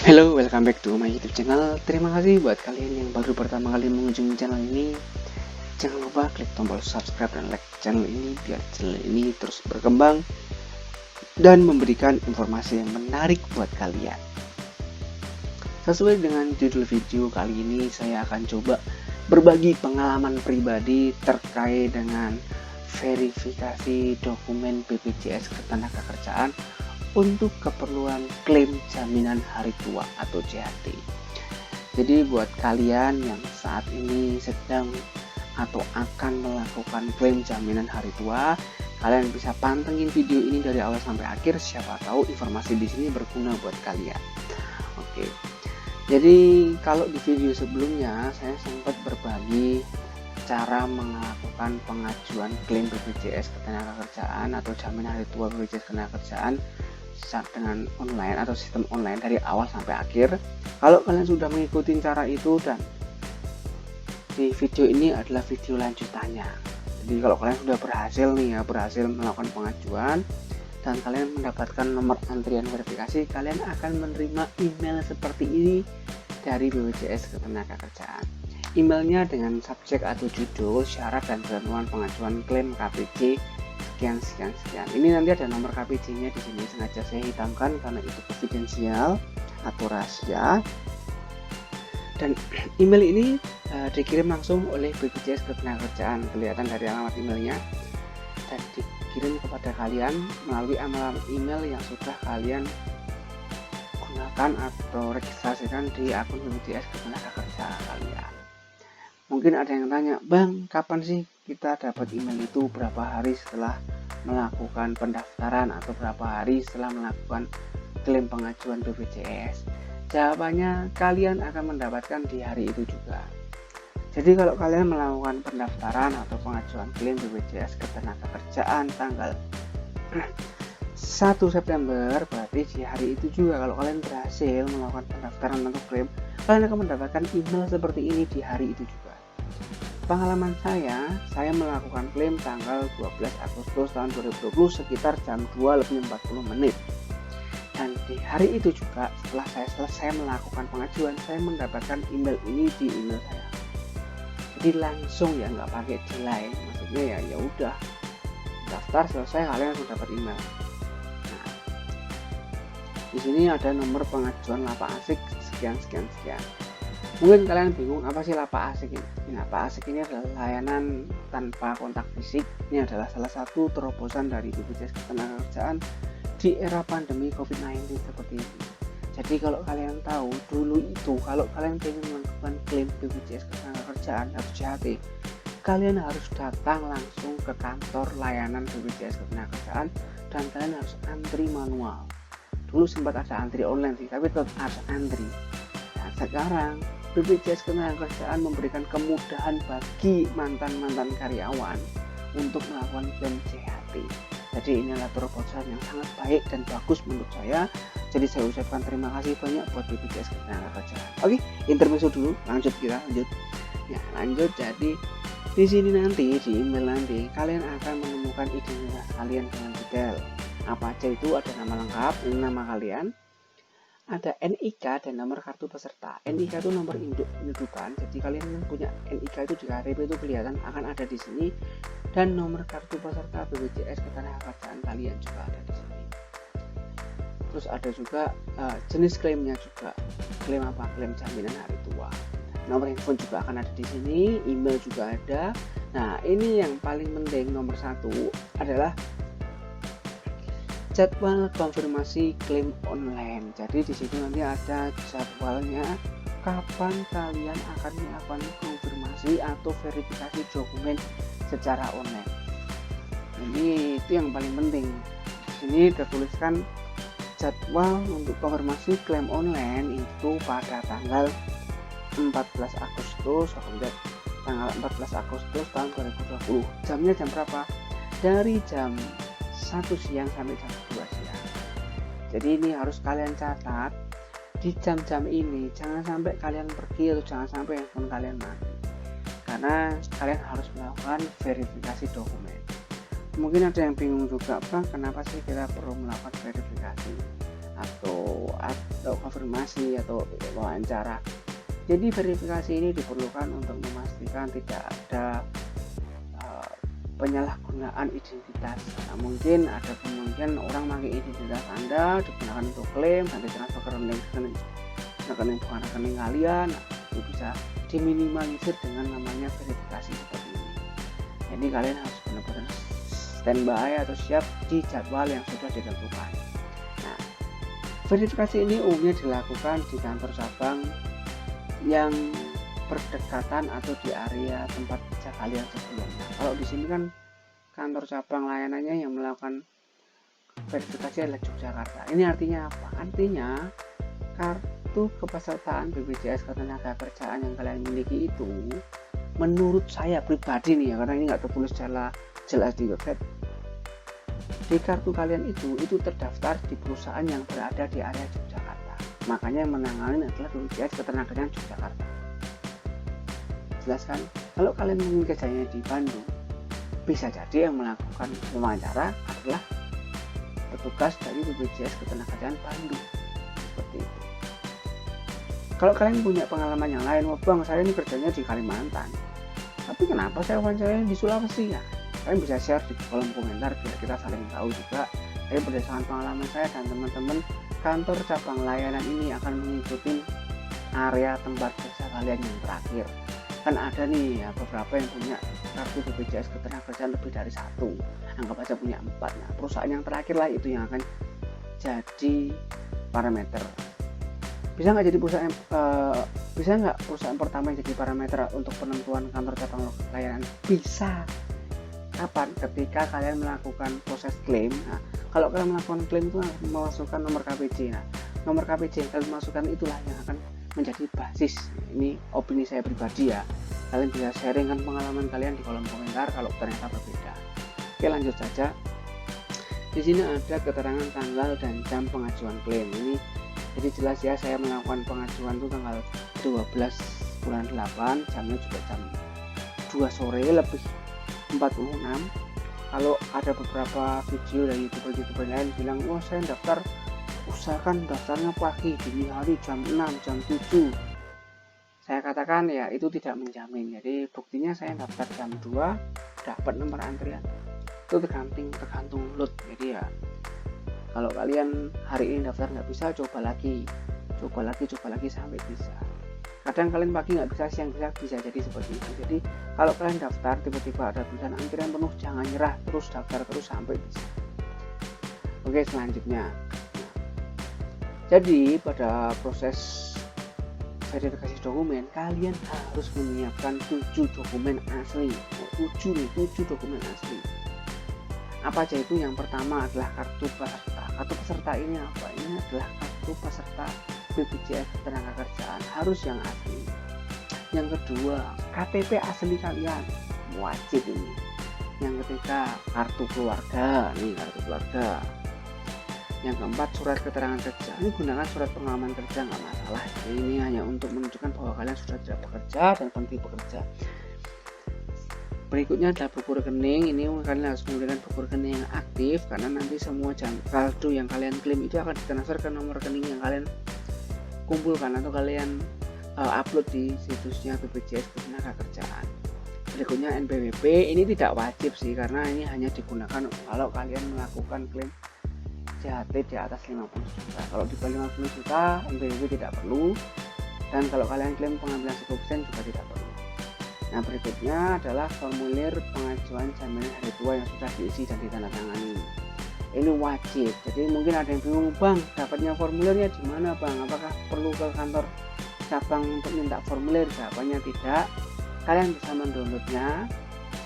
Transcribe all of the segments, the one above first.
Hello, welcome back to my YouTube channel. Terima kasih buat kalian yang baru pertama kali mengunjungi channel ini. Jangan lupa klik tombol subscribe dan like channel ini biar channel ini terus berkembang dan memberikan informasi yang menarik buat kalian. Sesuai dengan judul video kali ini, saya akan coba berbagi pengalaman pribadi terkait dengan verifikasi dokumen BPJS Ketenagakerjaan untuk keperluan klaim jaminan hari tua atau JHT. Jadi buat kalian yang saat ini sedang atau akan melakukan klaim jaminan hari tua, kalian bisa pantengin video ini dari awal sampai akhir, siapa tahu informasi di sini berguna buat kalian. Oke. Jadi kalau di video sebelumnya saya sempat berbagi cara melakukan pengajuan klaim BPJS Ketenagakerjaan atau jaminan hari tua BPJS Ketenagakerjaan dengan online atau sistem online dari awal sampai akhir. Kalau kalian sudah mengikuti cara itu, dan di video ini adalah video lanjutannya. Jadi kalau kalian sudah berhasil melakukan pengajuan dan kalian mendapatkan nomor antrian verifikasi, kalian akan menerima email seperti ini dari BPJS Ketenagakerjaan. Emailnya dengan subjek atau judul syarat dan ketentuan pengajuan klaim KPJ sekian. Ini nanti ada nomor KPJ-nya di sini, sengaja saya hitamkan karena itu konfidensial atau rahasia. Dan email ini dikirim langsung oleh BPJS Ketenagakerjaan, kelihatan dari alamat emailnya, dan dikirim kepada kalian melalui alamat email yang sudah kalian gunakan atau registrasikan di akun BPJS Ketenagakerjaan kalian. Mungkin ada yang tanya, Bang, kapan sih kita dapat email itu? Berapa hari setelah melakukan pendaftaran atau berapa hari setelah melakukan klaim pengajuan BPJS? Jawabannya, kalian akan mendapatkan di hari itu juga. Jadi kalau kalian melakukan pendaftaran atau pengajuan klaim BPJS Ketenagakerjaan tanggal 1 September, berarti di hari itu juga kalau kalian berhasil melakukan pendaftaran atau klaim, kalian akan mendapatkan email seperti ini di hari itu juga. Pengalaman saya melakukan klaim tanggal 12 Agustus tahun 2020 sekitar jam 2:40. Dan di hari itu juga setelah saya selesai melakukan pengajuan, saya mendapatkan email ini di email saya. Jadi langsung ya, nggak pakai delay. Maksudnya ya udah daftar selesai, kalian langsung dapat email. Nah, di sini ada nomor pengajuan lapak asik sekian. Mungkin kalian bingung apa sih lapak asik ini? Lapak asik ini adalah layanan tanpa kontak fisik. Ini adalah salah satu terobosan dari BPJS Ketenagakerjaan di era pandemi COVID-19 seperti ini. Jadi kalau kalian tahu dulu itu, kalau kalian ingin melakukan klaim BPJS Ketenagakerjaan atau JHT, kalian harus datang langsung ke kantor layanan BPJS Ketenagakerjaan dan kalian harus antri manual. Dulu sempat ada antri online sih, tapi tetap harus antri. Dan sekarang BPJS Ketenagakerjaan memberikan kemudahan bagi mantan karyawan untuk melakukan klaim JHT. Jadi inilah terobosan yang sangat baik dan bagus menurut saya. Jadi saya ucapkan terima kasih banyak buat BPJS Ketenagakerjaan. Oke, intermezzo dulu, lanjut. Ya, lanjut. Jadi di sini nanti di email nanti kalian akan menemukan identitas kalian dengan detail. Apa aja itu? Ada nama lengkap, nama kalian, ada NIK dan nomor kartu peserta. NIK itu nomor induk pendudukan. Jadi kalian yang punya NIK itu di KTP itu kelihatan akan ada di sini, dan nomor kartu peserta BPJS Ketenagakerjaan kalian juga ada di sini. Terus ada juga jenis klaimnya juga. Klaim apa? Klaim jaminan hari tua. Nomor handphone juga akan ada di sini, email juga ada. Nah, ini yang paling penting nomor 1 adalah jadwal konfirmasi klaim online. Jadi di situ nanti ada jadwalnya kapan kalian akan melakukan konfirmasi atau verifikasi dokumen secara online. Ini itu yang paling penting. Di sini tertuliskan jadwal untuk konfirmasi klaim online itu pada tanggal 14 Agustus, tanggal 14 Agustus tahun 2020. Jamnya jam berapa? Dari jam 1 siang sampai jam 2 siang. Jadi ini harus kalian catat di jam-jam ini. Jangan sampai kalian pergi atau jangan sampai handphone kalian mati, karena kalian harus melakukan verifikasi dokumen. Mungkin ada yang bingung juga, Bang, kenapa sih kita perlu melakukan verifikasi? Atau saat konfirmasi atau wawancara. Jadi verifikasi ini diperlukan untuk memastikan tidak ada penyalahgunaan identitas. Nah, mungkin ada kemungkinan orang pakai identitas Anda digunakan untuk klaim dan ditransfer ke rekening bukan rekening kalian. Nah, itu bisa diminimalisir dengan namanya verifikasi seperti ini. Jadi kalian harus benar-benar standby atau siap di jadwal yang sudah ditentukan. Nah, verifikasi ini umumnya dilakukan di kantor cabang yang berdekatan atau di area tempat kerja kalian sebelumnya. Kalau di sini kan kantor cabang layanannya yang melakukan verifikasi adalah Yogyakarta. Ini artinya apa? Artinya kartu kepesertaan BPJS Ketenagakerjaan yang kalian miliki itu, menurut saya pribadi nih ya, karena ini nggak tertulis secara jelas di website, di kartu kalian itu terdaftar di perusahaan yang berada di area Yogyakarta. Makanya yang menangani adalah BPJS Ketenagakerjaan Yogyakarta. Jelas kan? Kalau kalian ingin kerjanya di Bandung, bisa jadi yang melakukan wawancara adalah petugas dari BPJS Ketenagakerjaan Bandung. Seperti itu. Kalau kalian punya pengalaman yang lain, wah bang, saya ini kerjanya di Kalimantan, tapi kenapa saya wawancaranya di Sulawesi ya? Kalian bisa share di kolom komentar biar kita saling tahu juga. Jadi berdasarkan pengalaman saya dan teman-teman, kantor cabang layanan ini akan mengikuti area tempat kerja kalian yang terakhir. Kan ada nih ya, beberapa yang punya kartu BPJS Ketenagakerjaan lebih dari satu, anggap aja punya 4. Nah, perusahaan yang terakhir lah itu yang akan jadi parameter. Bisa nggak jadi perusahaan pertama yang jadi parameter untuk penentuan kantor cabang layanan? Bisa. Kapan? Ketika kalian melakukan proses klaim. Nah, kalau kalian melakukan klaim itu memasukkan nomor KPJ. Nah, nomor KPJ yang kalian masukkan itulah yang akan menjadi basis. Ini opini saya pribadi ya. Kalian bisa sharingkan pengalaman kalian di kolom komentar kalau ternyata berbeda. Oke, lanjut saja. Di sini ada keterangan tanggal dan jam pengajuan klaim. Ini jadi jelas ya, saya melakukan pengajuan itu tanggal 12 bulan 8, jamnya juga jam 2 sore lebih 46. Kalau ada beberapa video dari youtuber lain bilang, wah saya daftar, usahakan daftarnya pagi, dini hari, jam 6, jam 7. Saya katakan ya itu tidak menjamin. Jadi buktinya saya daftar jam 2 dapat nomor antrian. Itu tergantung load. Jadi ya kalau kalian hari ini daftar nggak bisa, coba lagi sampai bisa. Kadang kalian pagi nggak bisa, siang bisa jadi seperti itu. Jadi kalau kalian daftar tiba-tiba ada tulisan antrian penuh, jangan nyerah, terus daftar terus sampai bisa. Oke, selanjutnya. Jadi pada proses verifikasi dokumen, kalian harus menyiapkan 7 dokumen asli. 7 dokumen asli. Apa aja itu? Yang pertama adalah kartu peserta. Kartu peserta ini apa? Ini adalah kartu peserta BPJS Ketenagakerjaan, harus yang asli. Yang kedua, KTP asli kalian, wajib ini. Yang ketiga, kartu keluarga. Nih, kartu keluarga. Yang keempat, surat keterangan kerja. Ini gunakan surat pengalaman kerja, nggak masalah. Ini hanya untuk menunjukkan bahwa kalian sudah tidak bekerja dan berhenti bekerja. Berikutnya adalah buku rekening. Ini kalian harus menggunakan buku rekening yang aktif, karena nanti semua saldo yang kalian klaim itu akan ditransfer ke nomor rekening yang kalian kumpulkan atau kalian upload di situsnya BPJS Ketenagakerjaan. Berikutnya NPWP. Ini tidak wajib sih, karena ini hanya digunakan kalau kalian melakukan klaim JHT di atas 50 juta. Kalau di bawah 50 juta NPWP tidak perlu, dan kalau kalian klaim pengambilan 10% juga tidak perlu. Nah, berikutnya adalah formulir pengajuan jaminan hari tua yang sudah diisi dan ditandatangani. Ini wajib. Jadi mungkin ada yang bingung, bang, dapatnya formulirnya di mana bang? Apakah perlu ke kantor cabang untuk minta formulir? Jawabannya tidak. Kalian bisa mendownloadnya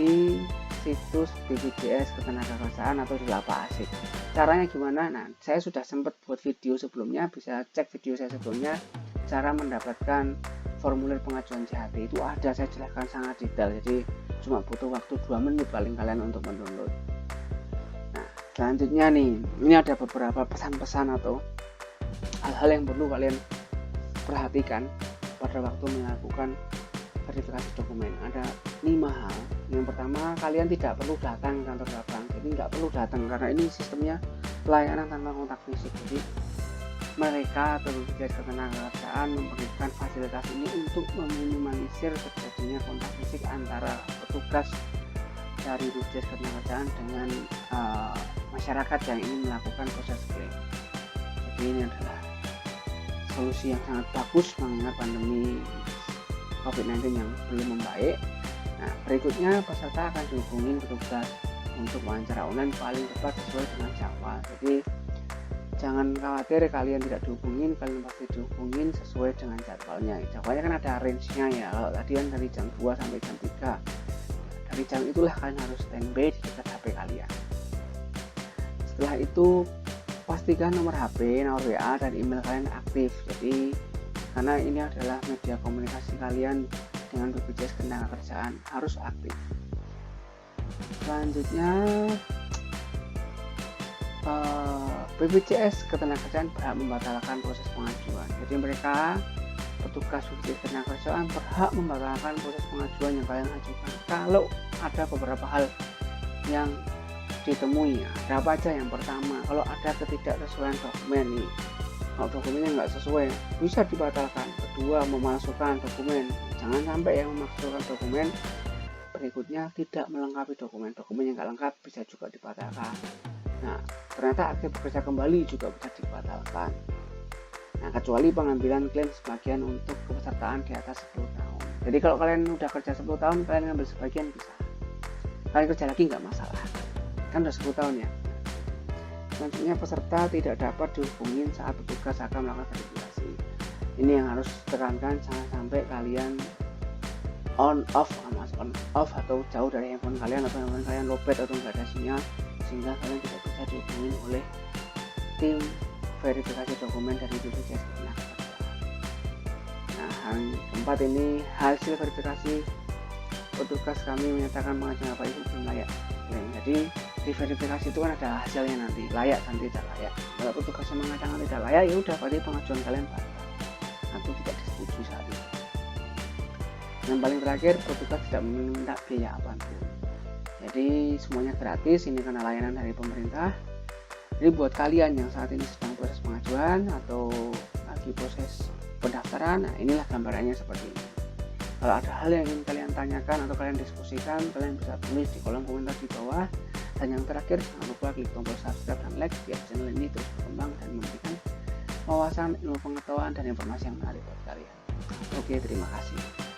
di situs BPJS Ketenagakerjaan atau di Lapak Asik. Caranya gimana? Nah, saya sudah sempat buat video sebelumnya, bisa cek video saya sebelumnya, cara mendapatkan formulir pengajuan JHT itu ada, saya jelaskan sangat detail. Jadi cuma butuh waktu 2 menit paling kalian untuk mendownload. Nah, selanjutnya nih, ini ada beberapa pesan-pesan atau hal-hal yang perlu kalian perhatikan pada waktu melakukan verifikasi dokumen. Ada 5 hal. Yang pertama, kalian tidak perlu datang ke kantor cabang. Jadi nggak perlu datang karena ini sistemnya pelayanan tanpa kontak fisik. Jadi mereka atau BPJS Ketenagakerjaan memberikan fasilitas ini untuk meminimalisir terjadinya kontak fisik antara petugas dari BPJS Ketenagakerjaan dengan masyarakat yang ingin melakukan proses klaim. Jadi ini adalah solusi yang sangat bagus mengingat pandemi COVID-19 yang belum membaik. Nah, berikutnya peserta akan dihubungin petugas untuk wawancara online paling tepat sesuai dengan jadwal. Jadi jangan khawatir kalian tidak dihubungin, kalian pasti dihubungin sesuai dengan jadwalnya. Jadwalnya kan ada range-nya ya. Kalau tadi kan dari jam 2 sampai jam 3. Dari jam itulah kalian harus standby di dekat HP kalian. Setelah itu pastikan nomor HP, nomor WA dan email kalian aktif. Jadi karena ini adalah media komunikasi kalian dengan BPJS Ketenagakerjaan harus aktif. Selanjutnya BPJS Ketenagakerjaan berhak membatalkan proses pengajuan. Jadi mereka petugas BPJS Ketenagakerjaan berhak membatalkan proses pengajuan yang kalian ajukan kalau ada beberapa hal yang ditemui. Ada apa aja? Yang pertama, kalau ada ketidaksesuaian dokumen nih, kalau dokumennya nggak sesuai bisa dibatalkan. Kedua, memalsukan dokumen, jangan sampai yang memalsukan dokumen berikutnya tidak melengkapi dokumen yang nggak lengkap bisa juga dibatalkan. Nah, ternyata aktif bekerja kembali juga bisa dibatalkan. Nah, kecuali pengambilan klaim sebagian untuk kepesertaan di atas 10 tahun. Jadi kalau kalian udah kerja 10 tahun, kalian ngambil sebagian bisa. Kalian kerja lagi nggak masalah. Kan udah 10 tahun ya. Selanjutnya peserta tidak dapat dihubungin saat petugas akan melakukan verifikasi. Ini yang harus ditekankan, jangan sampai kalian on off atau jauh dari handphone kalian atau handphone kalian lowbat atau nggak ada sinyal sehingga kalian tidak bisa dihubungin oleh tim verifikasi dokumen dari BPJS Ketenagakerjaan. Nah, yang keempat ini hasil verifikasi petugas kami menyatakan pengajuan Bapak Ibu belum layak. Jadi di verifikasi itu kan ada hasilnya nanti layak dan tidak layak. Kalau petugasnya mengatakan tidak layak, ya udah berarti pengajuan kalian batal atau tidak disetujui saat itu. Yang paling terakhir, petugas tidak meminta biaya apapun. Jadi semuanya gratis, ini karena layanan dari pemerintah. Jadi buat kalian yang saat ini sedang proses pengajuan atau lagi proses pendaftaran, nah inilah gambarannya seperti ini. Kalau ada hal yang ingin kalian tanyakan atau kalian diskusikan, kalian bisa tulis di kolom komentar di bawah. Dan yang terakhir, jangan lupa klik tombol subscribe dan like biar channel ini terus berkembang dan memberikan wawasan, ilmu pengetahuan dan informasi yang menarik buat kalian. Oke, terima kasih.